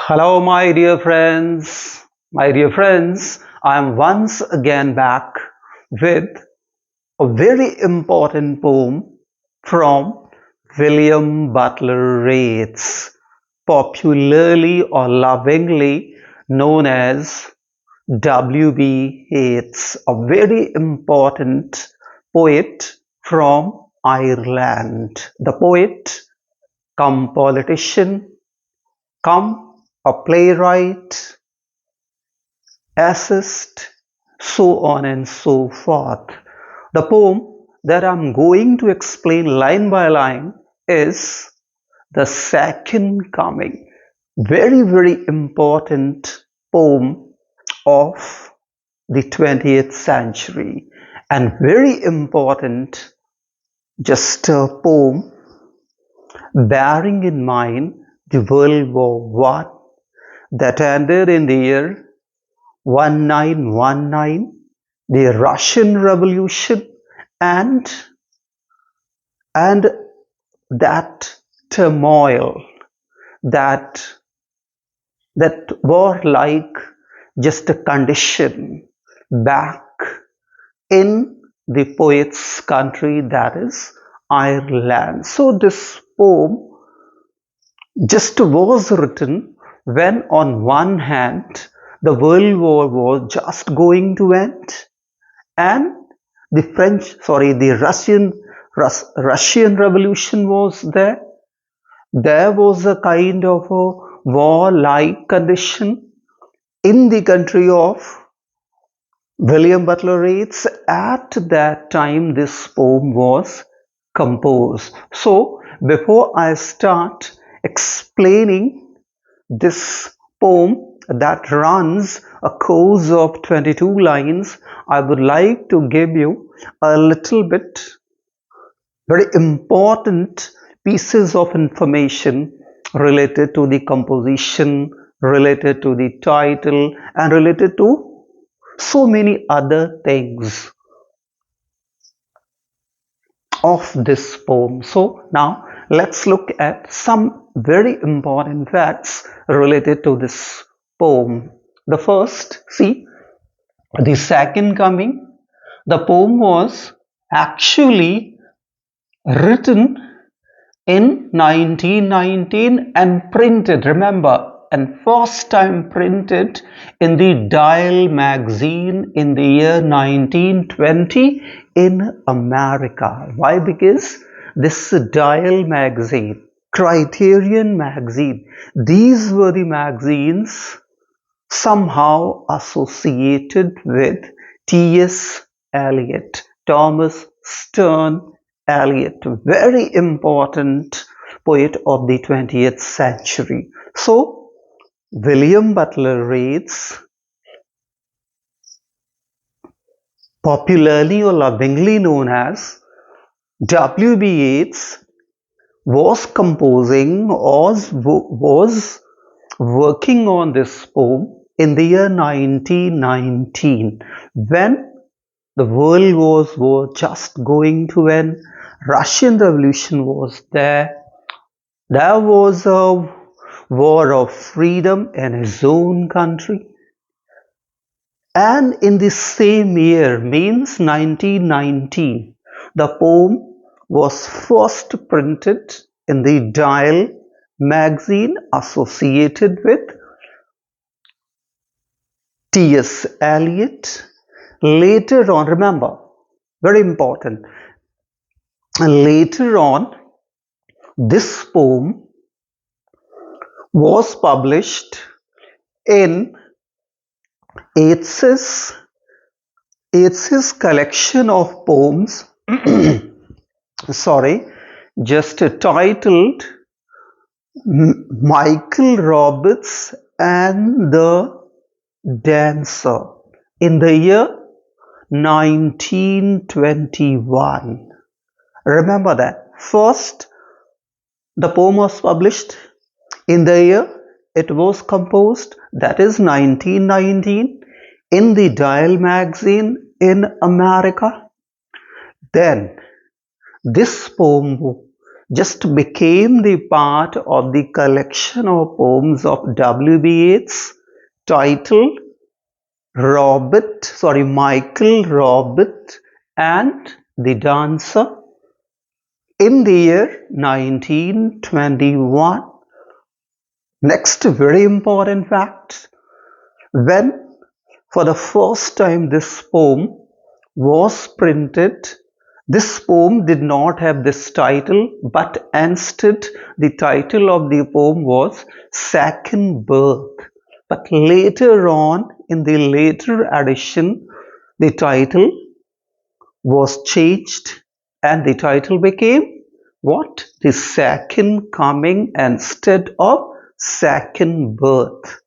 Hello, my dear friends. My dear friends, I am once again back with a very important poem from William Butler Yeats, popularly or lovingly known as W.B. Yeats, a very important poet from Ireland. The poet, come politician, come a playwright, assist, so on and so forth. The poem that I'm going to explain line by line is The Second Coming. Very, very important poem of the 20th century and very important just a poem bearing in mind the World War One that ended in the year 1919, the Russian Revolution, and and that turmoil, that that war like just a condition back in the poet's country, that is Ireland. So this poem just was written when on one hand the world war was just going to end and the Russian Revolution was there. There was a kind of a war-like condition in the country of William Butler Yeats. At that time, this poem was composed. So, before I start explaining this poem that runs a course of 22 lines, I would like to give you a little bit very important pieces of information related to the composition, related to the title, and related to so many other things of this poem. So now let's look at some very important facts related to this poem. The first, see, The Second Coming. The poem was actually written in 1919 and printed, remember, and first time printed in the Dial magazine in the year 1920 in America. Why? Because this Dial magazine, Criterion magazine, these were the magazines somehow associated with T.S. Eliot, Thomas Stern Eliot, very important poet of the 20th century. So, William Butler Yeats, popularly or lovingly known as W.B. Yeats, was composing or was working on this poem in the year 1919 when the world wars were just going to end. Russian Revolution was there. There was a war of freedom in his own country. And in the same year, means 1919, the poem was first printed in the Dial magazine associated with T.S. Eliot. Later on, remember, very important, later on, this poem was published in Yeats's collection of poems, sorry, just titled Michael Roberts and the Dancer in the year 1921. Remember that. First, the poem was published in the year it was composed, that is 1919, in the Dial magazine in America. Then, this poem just became the part of the collection of poems of W.B. Yeats titled Michael Robert and the Dancer in the year 1921. Next very important fact, when for the first time this poem was printed, this poem did not have this title, but instead the title of the poem was Second Birth. But later on, in the later edition, the title was changed and the title became what? The Second Coming instead of Second Birth.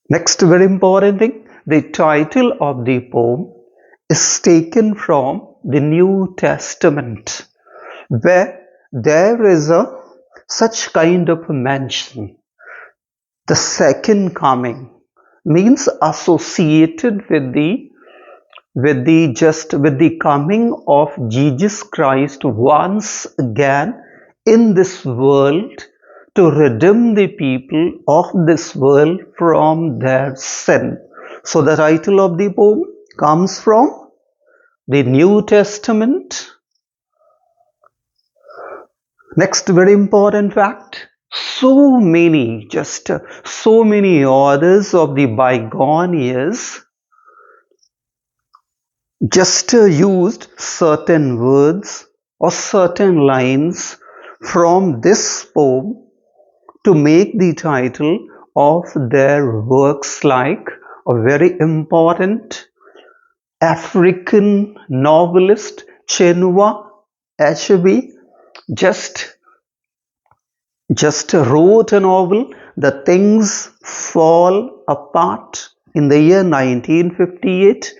Next very important thing, the title of the poem is taken from the New Testament, where there is a such kind of mention. The second coming means associated with the coming of Jesus Christ once again in this world to redeem the people of this world from their sin. So the title of the poem comes from the New Testament. Next very important fact, so many authors of the bygone years just used certain words or certain lines from this poem to make the title of their works, like a very important African novelist Chinua Achebe just wrote a novel, The Things Fall Apart, in the year 1958,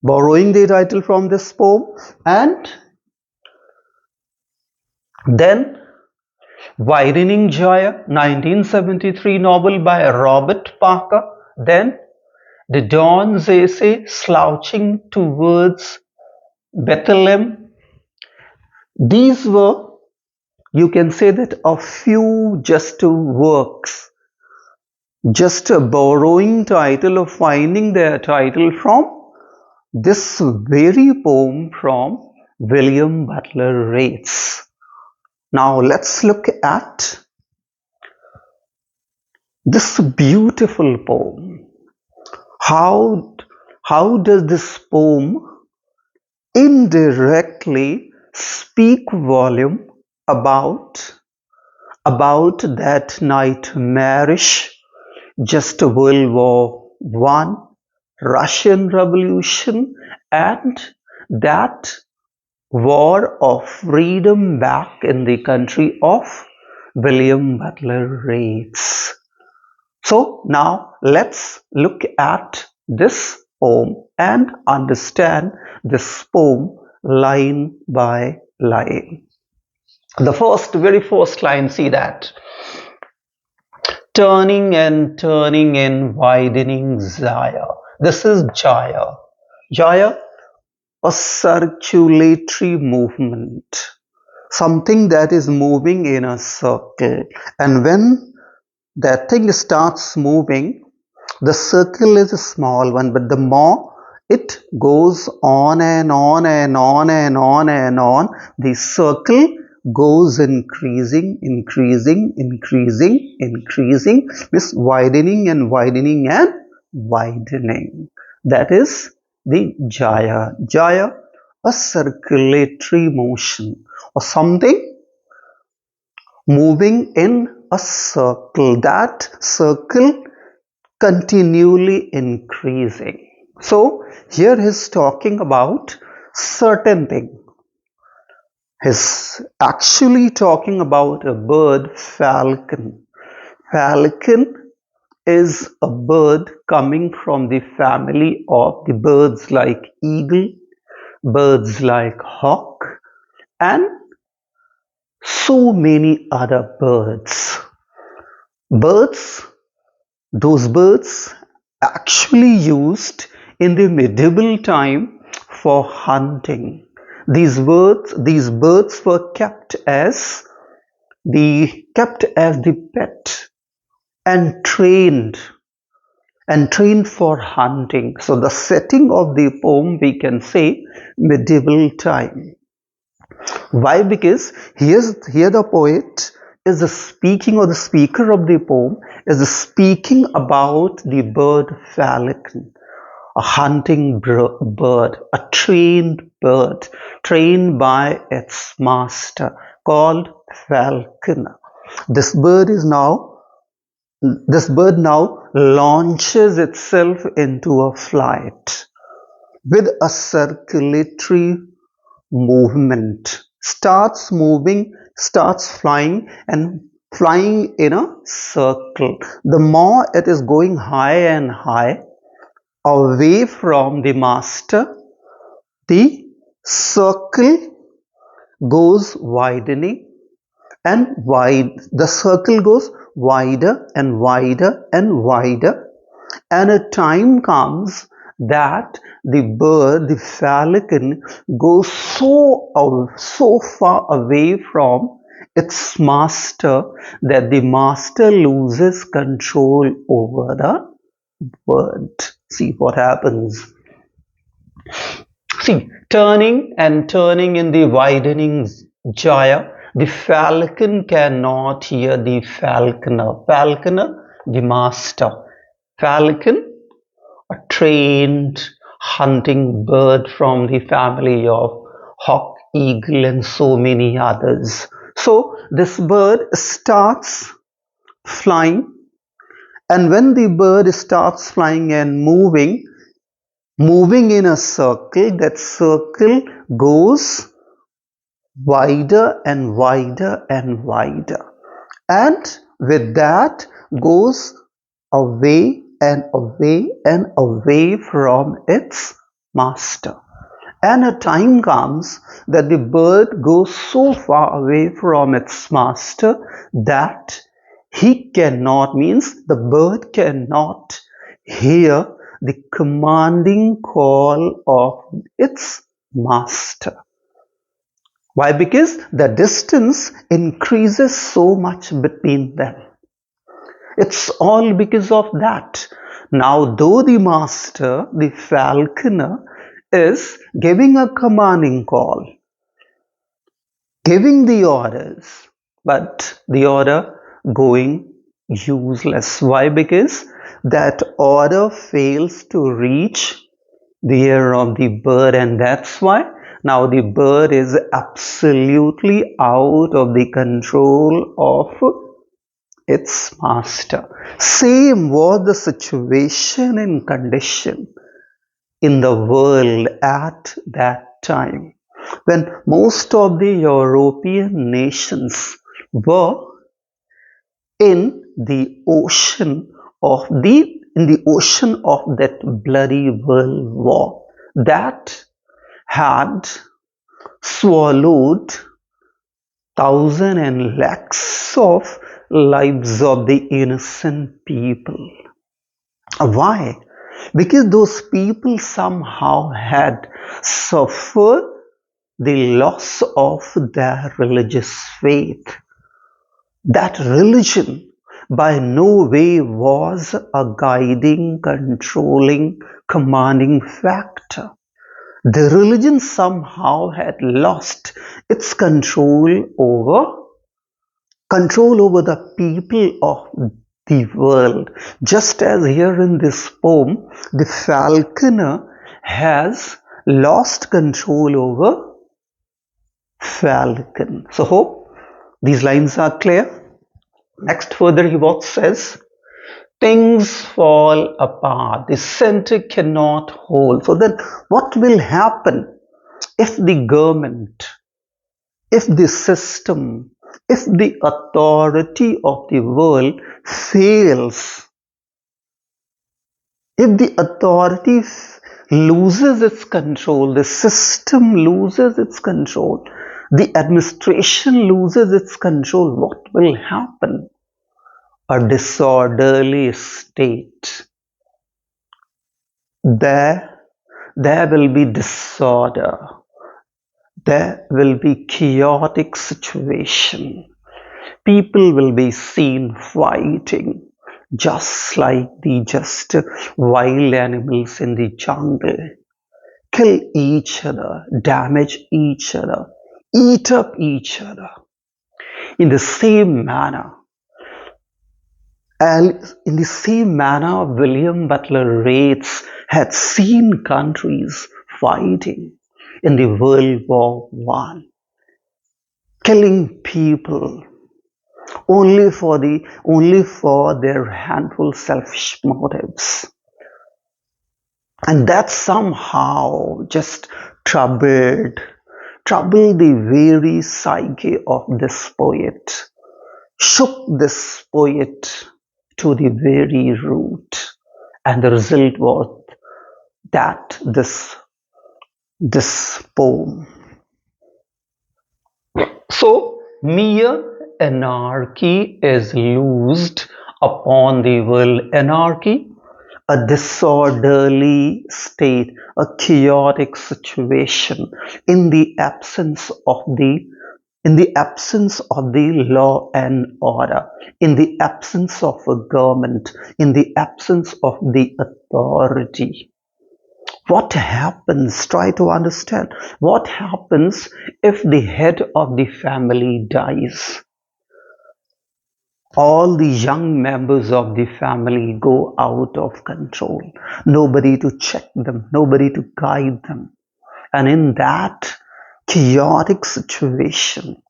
borrowing the title from this poem. And then Widening Gyre, 1973 novel by Robert Parker. Then The Dawn's Essay, Slouching Towards Bethlehem. These were, you can say that, a few just works, just borrowing title or finding their title from this very poem from William Butler Yeats. Now let's look at this beautiful poem. How does this poem indirectly speak volume about that nightmarish just World War I, Russian Revolution, and that war of freedom back in the country of William Butler Yeats. So now let's look at this poem and understand this poem line by line. The very first line, see that. Turning and widening gyre. This is gyre. Gyre, a circulatory movement, something that is moving in a circle. And when that thing starts moving, the circle is a small one, but the more it goes on and on and on and on and on, the circle goes increasing, with widening and widening and widening. That is the gyre. Gyre, a circulatory motion or something moving in a circle, that circle continually increasing. So here he's talking about certain thing. He's actually talking about a bird, falcon. Falcon is a bird coming from the family of the birds like eagle, birds like hawk, and so many other birds. Those birds actually used in the medieval time for hunting. These birds were kept as the pet and trained for hunting. So the setting of the poem, we can say medieval time. Why? Because here the poet is speaking, or the speaker of the poem is speaking about the bird falcon, a hunting bird, a trained bird, trained by its master, called falconer. This bird is now this bird now launches itself into a flight with a circulatory movement, starts moving, starts flying, and flying in a circle. The more it is going high and high away from the master, the circle goes widening and wide. The circle goes wider and wider and wider, and a time comes that the bird, the falcon, goes so far away from its master that the master loses control over the bird. See what happens. See, turning and turning in the widening gyre, the falcon cannot hear the falconer. Falconer, the master. Falcon, a trained hunting bird from the family of hawk, eagle, and so many others. So this bird starts flying, and when the bird starts flying and moving in a circle, that circle goes wider and wider and wider, and with that goes away and away and away from its master. And a time comes that the bird goes so far away from its master that the bird cannot hear the commanding call of its master. Why? Because the distance increases so much between them. It's all because of that. Now, though the master, the falconer, is giving a commanding call, giving the orders, but the order going useless. Why? Because that order fails to reach the ear of the bird, and that's why now the bird is absolutely out of the control of its master. Same was the situation and condition in the world at that time, when most of the European nations were in the ocean of that bloody world war that had swallowed thousands and lakhs of lives of the innocent people. Why? Because those people somehow had suffered the loss of their religious faith. That religion by no way was a guiding, controlling, commanding factor. The religion somehow had lost its control over the people of the world. Just as here in this poem, the falconer has lost control over falcon. So hope these lines are clear. Next, further he what says, things fall apart, the center cannot hold. So then what will happen if the government, if the system, if the authority of the world fails, if the authority loses its control, the system loses its control, the administration loses its control, what will happen? A disorderly state. There will be disorder. there will be chaotic situation. People will be seen fighting just like the just wild animals in the jungle. Kill each other, damage each other, eat up each other. In the same manner, William Butler Yeats had seen countries fighting in the World War One, killing people only for their handful selfish motives. And that somehow just troubled the very psyche of this poet, shook this poet to the very root. And the result was that this poem. So mere anarchy is loosed upon the world. Anarchy, a disorderly state, a chaotic situation in the absence of the law and order, in the absence of a government, in the absence of the authority. What happens? Try to understand. What happens if the head of the family dies? All the young members of the family go out of control. Nobody to check them, nobody to guide them. And in that chaotic situation,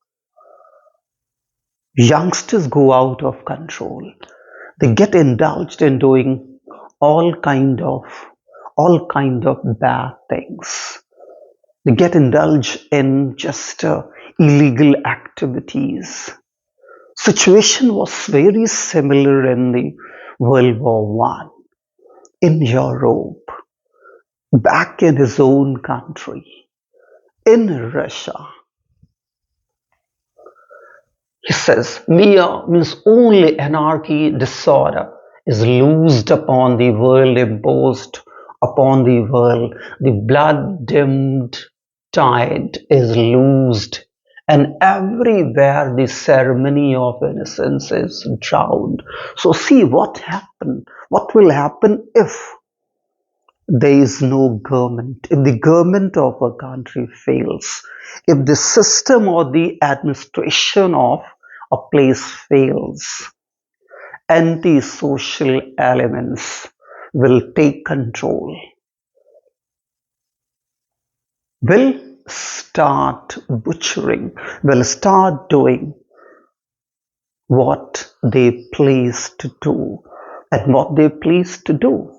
youngsters go out of control. They get indulged in doing all kind of bad things. They get indulged in just illegal activities. Situation was very similar in the World War One in Europe, back in his own country, in Russia. He says, mere means only anarchy, disorder is loosed upon the world, imposed upon the world. The blood dimmed tide is loosed, and everywhere the ceremony of innocence is drowned. So see what happened. What will happen if there is no government, if the government of a country fails, if the system or the administration of a place fails, anti-social elements will take control, will start butchering, will start doing what they please to do. And what they please to do,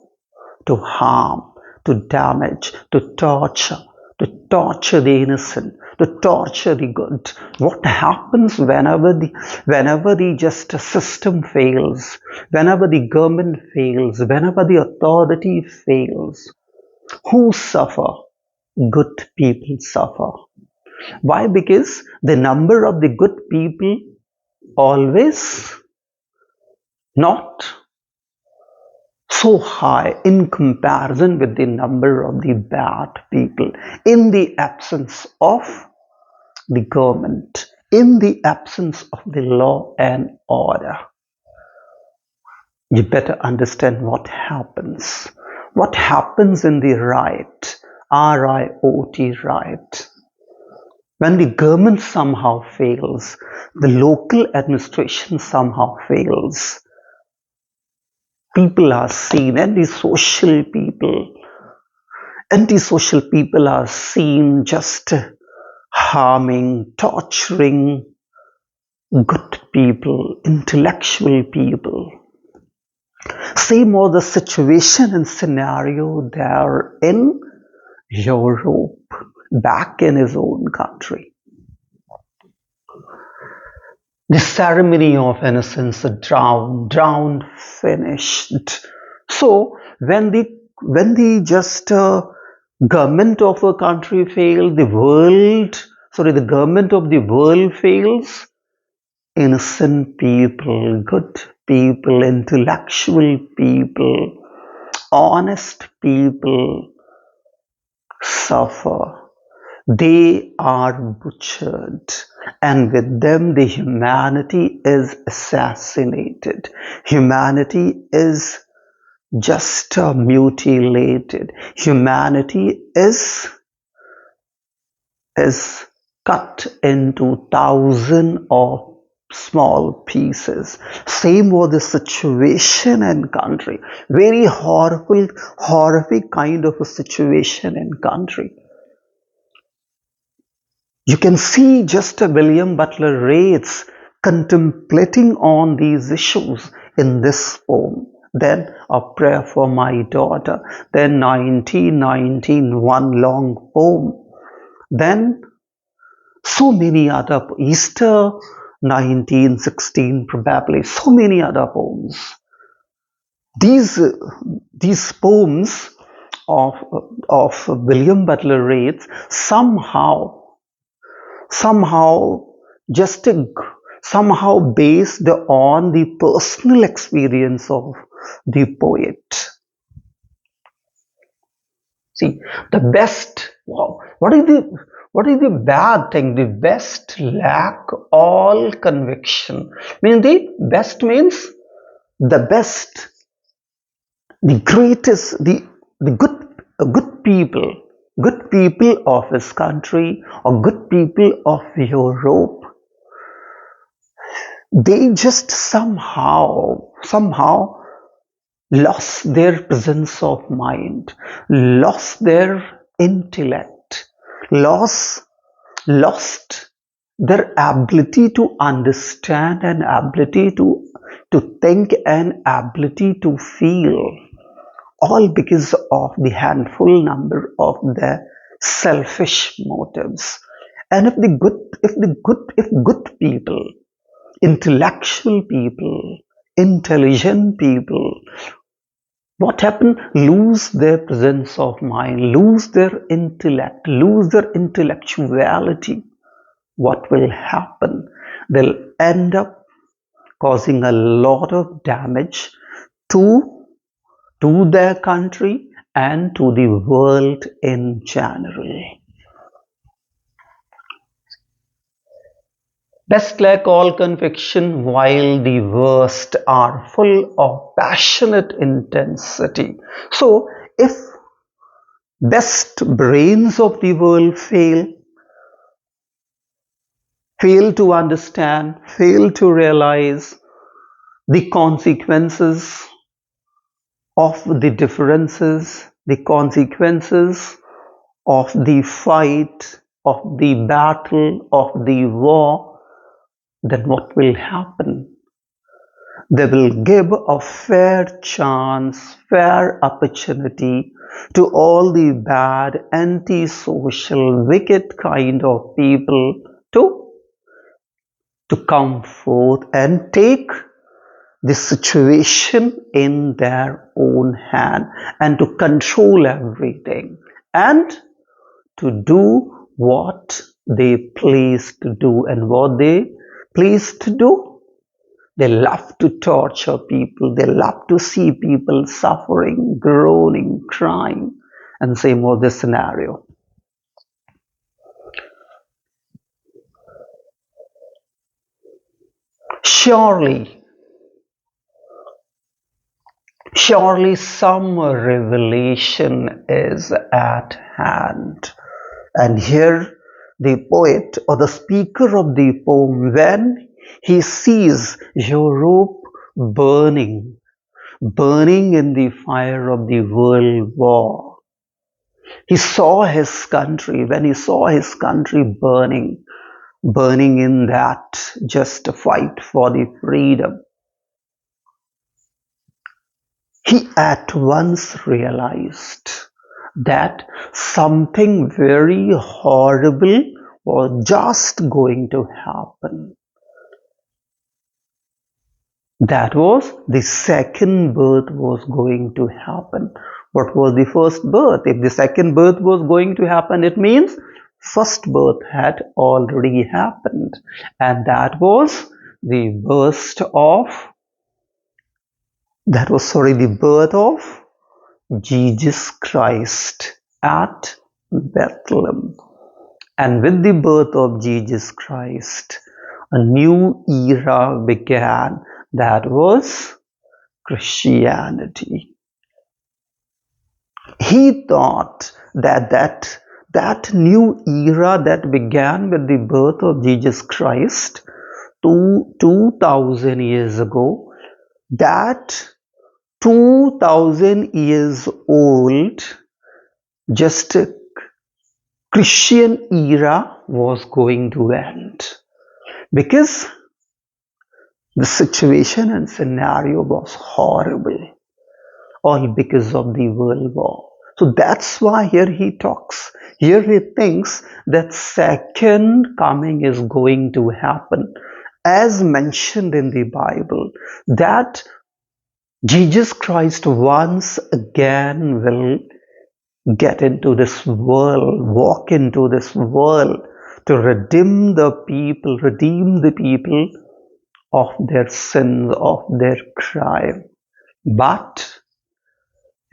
to harm, to damage, to torture the innocent, to torture the good. What happens whenever the just system fails, whenever the government fails, whenever the authority fails? Who suffer? Good people suffer. Why? Because the number of the good people always not so high in comparison with the number of the bad people in the absence of the government, in the absence of the law and order. You better understand what happens. What happens in the riot, R-I-O-T, riot. When the government somehow fails, the local administration somehow fails, people are seen, antisocial people are seen just harming, torturing good people, intellectual people. Same was the situation and scenario there in Europe, back in his own country. The ceremony of innocence drowned, finished. So when the just government of a country fails, the government of the world fails, innocent people, good people, intellectual people, honest people suffer. They are butchered, and with them the humanity is assassinated. Humanity is just mutilated. Humanity is cut into thousands of small pieces. Same was the situation in country. Very horrible, horrific kind of a situation in country. You can see just a William Butler Yeats contemplating on these issues in this poem. Then A Prayer for My Daughter. Then 1919, one long poem. Then so many other, Easter 1916 probably, so many other poems. These, these poems of, of William Butler Yeats somehow just somehow based on the personal experience of the poet. See, the best, wow, what is the bad thing? The best lack all conviction. Mean the best means the best, the greatest, the good people of his country or good people of Europe, they just somehow lost their presence of mind, lost their intellect, lost lost their ability to understand and ability to think and ability to feel, all because of the handful number of their selfish motives. And if good people, intellectual people, intelligent people, what happened? Lose their presence of mind, lose their intellect, lose their intellectuality. What will happen? They'll end up causing a lot of damage to, to their country and to the world in general. Best lack all conviction, while the worst are full of passionate intensity. So, if best brains of the world fail to understand, fail to realize the consequences of the differences, the consequences of the fight, of the battle, of the war, then what will happen? They will give a fair chance, fair opportunity to all the bad, antisocial, wicked kind of people to come forth and take the situation in their own hand and to control everything and to do what they please to do. And what they please to do, they love to torture people, they love to see people suffering, groaning, crying, and same was the scenario. Surely, surely some revelation is at hand. And here the poet or the speaker of the poem, when he sees Europe burning, burning in the fire of the world war, he saw his country, when he saw his country burning, burning in that just fight for the freedom, he at once realized that something very horrible was just going to happen. That was the second birth was going to happen. What was the first birth? If the second birth was going to happen, it means first birth had already happened. And that was the birth of Jesus Christ at Bethlehem. And with the birth of Jesus Christ, a new era began. That was Christianity. He thought that new era that began with the birth of Jesus Christ 2000 years ago, that 2000 years old, just a Christian era was going to end, because the situation and scenario was horrible, all because of the world war. So that's why here he talks. Here he thinks that second coming is going to happen, as mentioned in the Bible, that Jesus Christ once again will get into this world, walk into this world to redeem the people of their sins, of their crime. But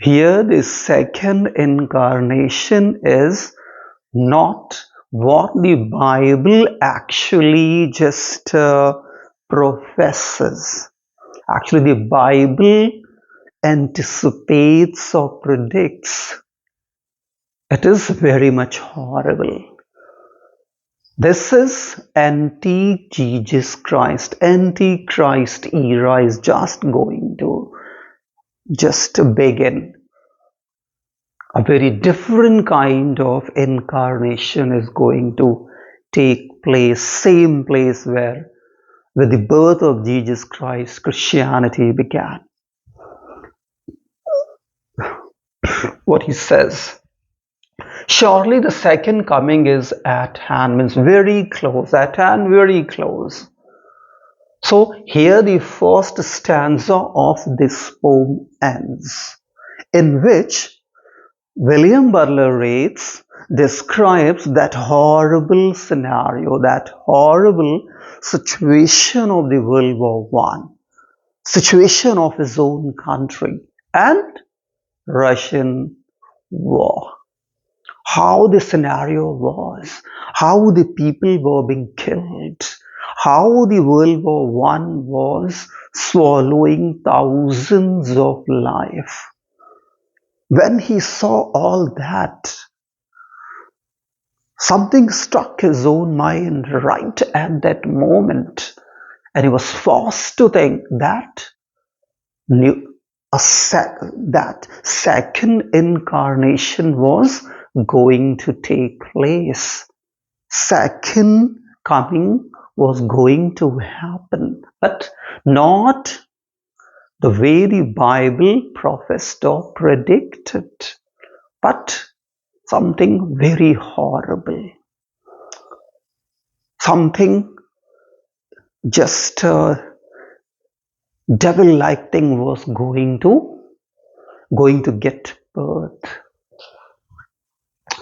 here the second incarnation is not what the Bible actually just professes. Actually, the Bible anticipates or predicts. It is very much horrible. This is anti-Jesus Christ. Anti-Christ era is just going to begin. A very different kind of incarnation is going to take place, same place where with the birth of Jesus Christ, Christianity began. What he says, surely the second coming is at hand, means very close, at hand, very close. So here the first stanza of this poem ends, in which William Butler Yeats describes that horrible scenario, that horrible situation of the World War I, situation of his own country and Russian war. How the scenario was, how the people were being killed, how the World War I was swallowing thousands of lives. When he saw all that, something struck his own mind right at that moment, and he was forced to think that that second incarnation was going to take place. Second coming was going to happen, but not the way the Bible professed or predicted, but something very horrible, something just devil-like thing was going to get birth.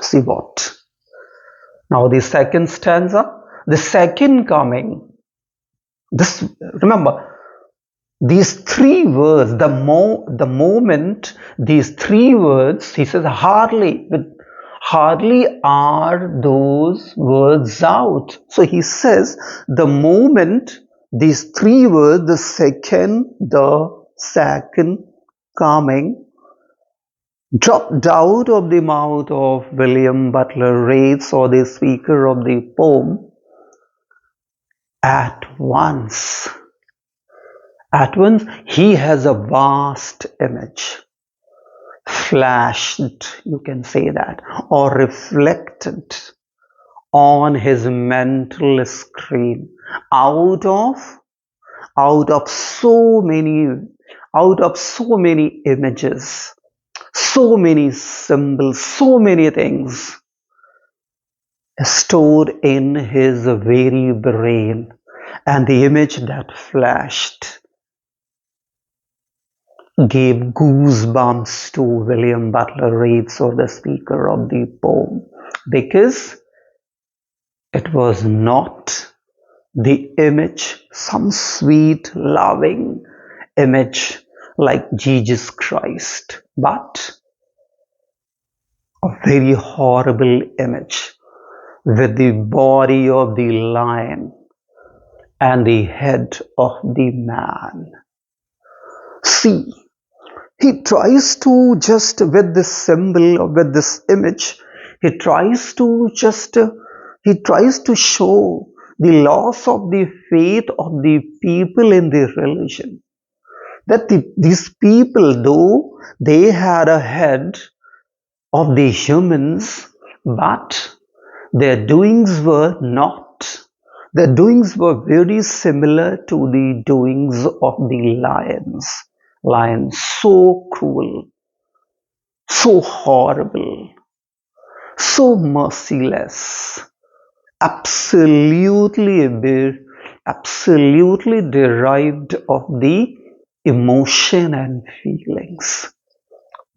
See what? Now the second stanza, the second coming. This, remember, these three words, the moment these three words, he says, hardly are those words out. So he says, the moment these three words, the second coming, dropped out of the mouth of William Butler Yeats, or the speaker of the poem, at once he has a vast image flashed, you can say that, or reflected on his mental screen out of so many images, so many symbols, so many things stored in his very brain, and the image that flashed gave goosebumps to William Butler Yeats, or the speaker of the poem, because it was not the image, some sweet, loving image like Jesus Christ, but a very horrible image, with the body of the lion and the head of the man. See, he tries to just with this symbol or with this image, he tries to just he tries to show the loss of the faith of the people in the religion. That these people, though they had a head of the humans, but their doings were not. Their doings were very similar to the doings of the lions. Lions, so cruel, so horrible, so merciless, absolutely, absolutely derived of the emotion and feelings.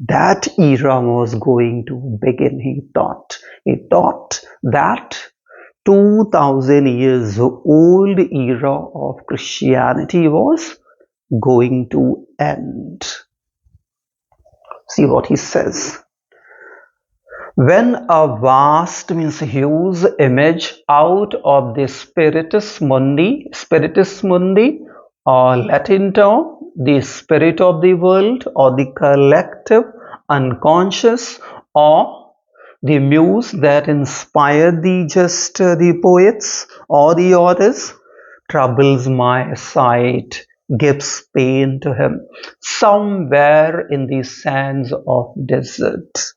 That era was going to begin, he thought. He thought that 2000 years old era of Christianity was going to end. See what he says. When a vast means huge image out of the spiritus mundi or Latin term, the spirit of the world or the collective unconscious or the muse that inspired the poets or the authors troubles my sight, gives pain to him somewhere in the sands of desert.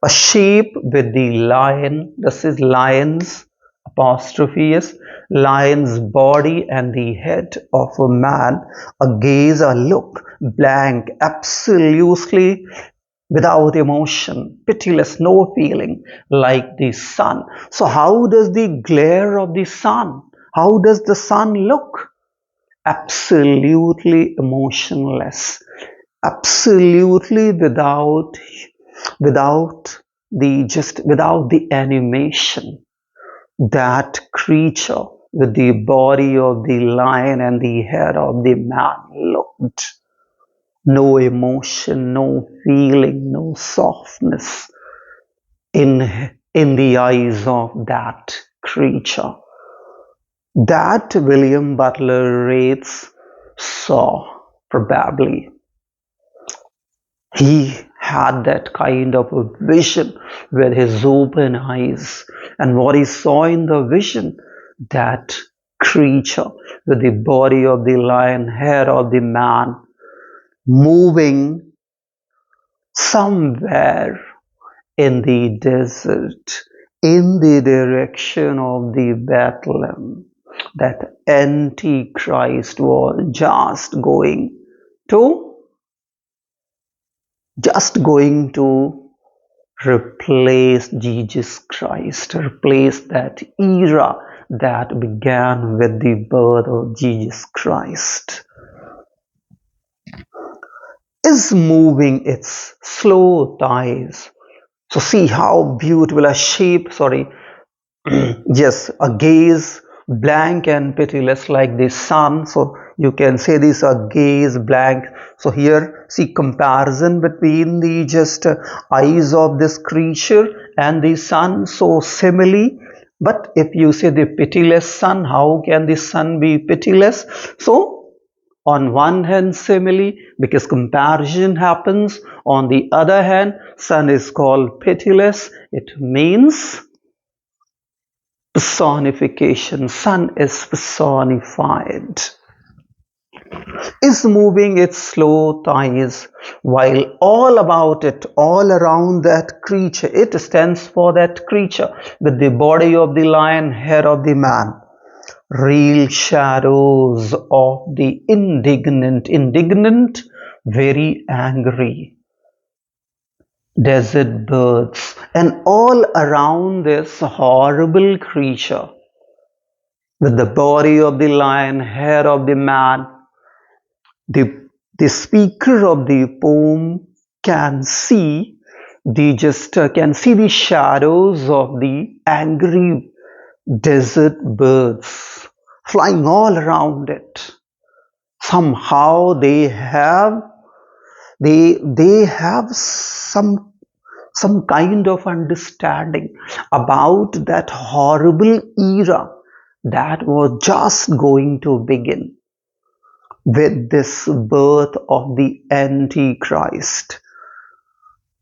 A sheep with the lion, this is lion's apostrophe is lion's body and the head of a man, a gaze, a look, blank, absolutely without emotion, pitiless, no feeling, like the sun. So how does the glare of the sun, how does the sun look? Absolutely emotionless, absolutely without the animation. That creature with the body of the lion and the head of the man looked. No emotion, no feeling, no softness in the eyes of that creature. That William Butler Yeats saw, probably. He had that kind of a vision with his open eyes. And what he saw in the vision, that creature with the body of the lion, hair of the man, moving somewhere in the desert, in the direction of the Bethlehem. That Antichrist was to just going to replace Jesus Christ, replace that era that began with the birth of Jesus Christ, is moving its slow thighs. So see how beautiful a shape, yes, a gaze, blank and pitiless like the sun. So you can say this a gaze blank. So here see comparison between the just eyes of this creature and the sun. So simile. But if you say the pitiless sun, how can the sun be pitiless? So on one hand simile, because comparison happens. On the other hand, sun is called pitiless. It means personification. Sun is personified, is moving its slow thighs, while all about it, all around that creature, it stands for that creature with the body of the lion, hair of the man, real shadows of the indignant, very angry desert birds, and all around this horrible creature with the body of the lion, hair of the man, the speaker of the poem can see can see the shadows of the angry desert birds flying all around it. Somehow they have some kind of understanding about that horrible era that was just going to begin with this birth of the Antichrist.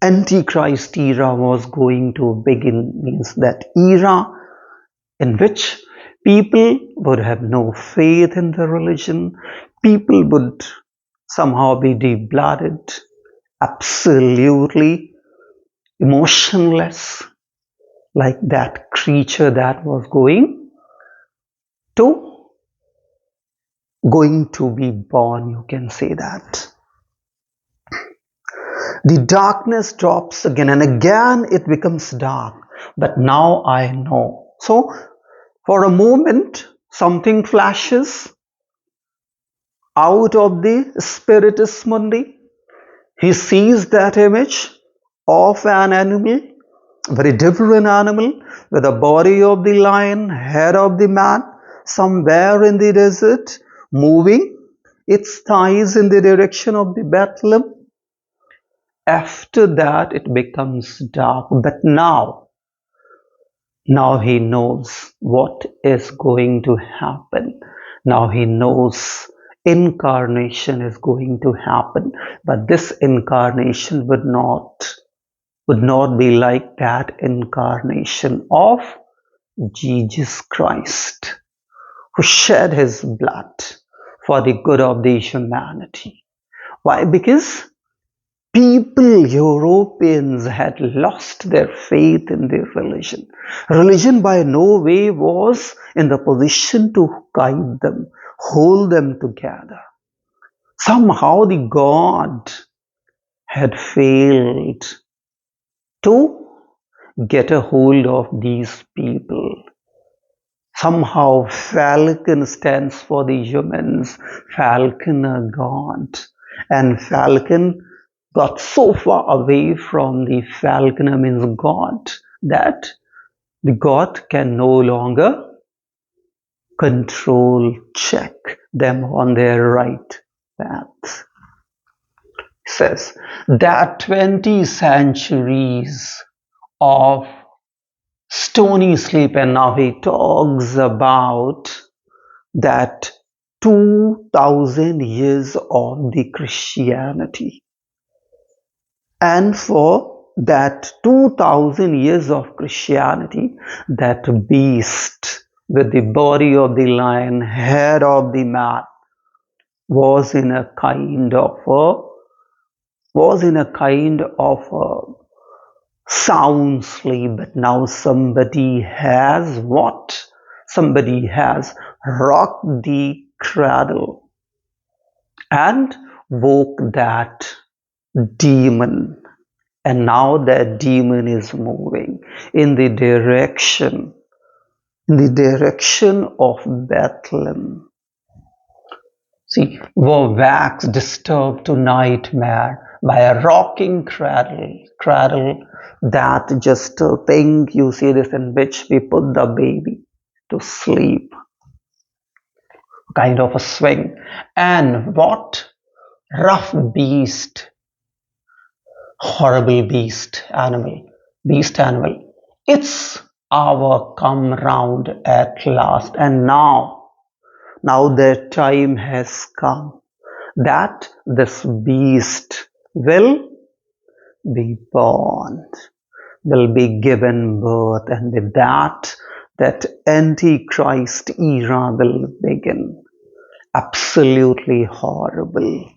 Antichrist era was going to begin, means that era in which people would have no faith in the religion, people would somehow be de-blooded, absolutely emotionless, like that creature that was to going to be born, you can say that. The darkness drops again and again, it becomes dark. But now I know. So, for a moment, something flashes out of the spiritus mundi. He sees that image of an animal, very different animal, with the body of the lion, head of the man, somewhere in the desert, moving its thighs in the direction of the Bethlehem. After that, it becomes dark. But now he knows what is going to happen. Now he knows incarnation is going to happen. But this incarnation would not be like that incarnation of Jesus Christ, who shed his blood for the good of the humanity. Why? Because people, Europeans, had lost their faith in their religion. Religion by no way was in the position to guide them, hold them together. Somehow the God had failed to get a hold of these people. Somehow falcon stands for the humans, falcon a god, and falcon got so far away from the falconer, means God, that the God can no longer control, check them on their right path. He says that 20 centuries of stony sleep, and now he talks about that 2000 years of the Christianity. And for that 2000 years of Christianity, that beast with the body of the lion, head of the man, was in a kind of a sound sleep. But now somebody has what? Somebody has rocked the cradle and woke that demon. And now that demon is moving in the direction of Bethlehem. See, were wax disturbed to nightmare by a rocking cradle that just a thing, you see this, in which we put the baby to sleep, kind of a swing. And what rough beast, horrible beast animal. It's our come round at last, and now the time has come that this beast will be born, will be given birth, and with that Antichrist era will begin. Absolutely horrible.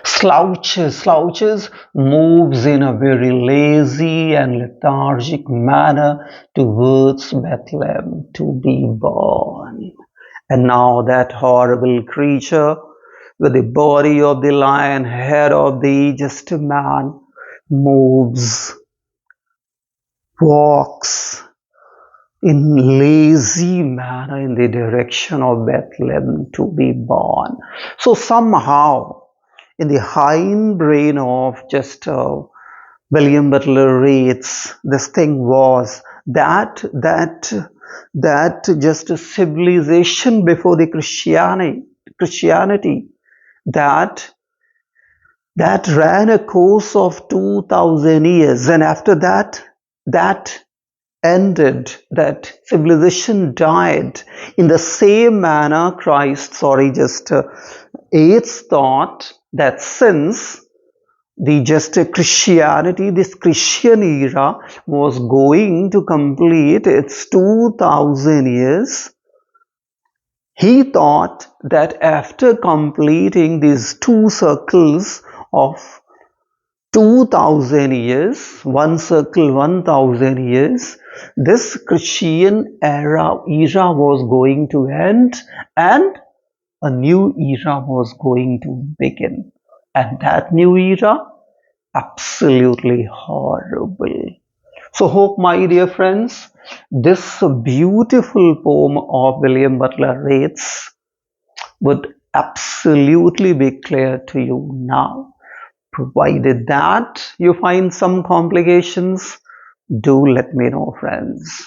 Slouches, moves in a very lazy and lethargic manner towards Bethlehem to be born. And now that horrible creature with the body of the lion, head of the just man, moves, walks in lazy manner in the direction of Bethlehem to be born. So somehow, in the hindbrain of just William Butler Yeats, this thing was that just a civilization before the Christianity, that that ran a course of 2000 years, and after that, that ended, that civilization died. In the same manner, Yeats thought that since the just Christianity, this Christian era was going to complete its 2000 years, he thought that after completing these two circles of 2000 years, one circle 1000 years, this Christian era was going to end, and a new era was going to begin. And that new era, absolutely horrible. So, hope, my dear friends, this beautiful poem of William Butler Yeats would absolutely be clear to you now. Provided that you find some complications, do let me know, friends.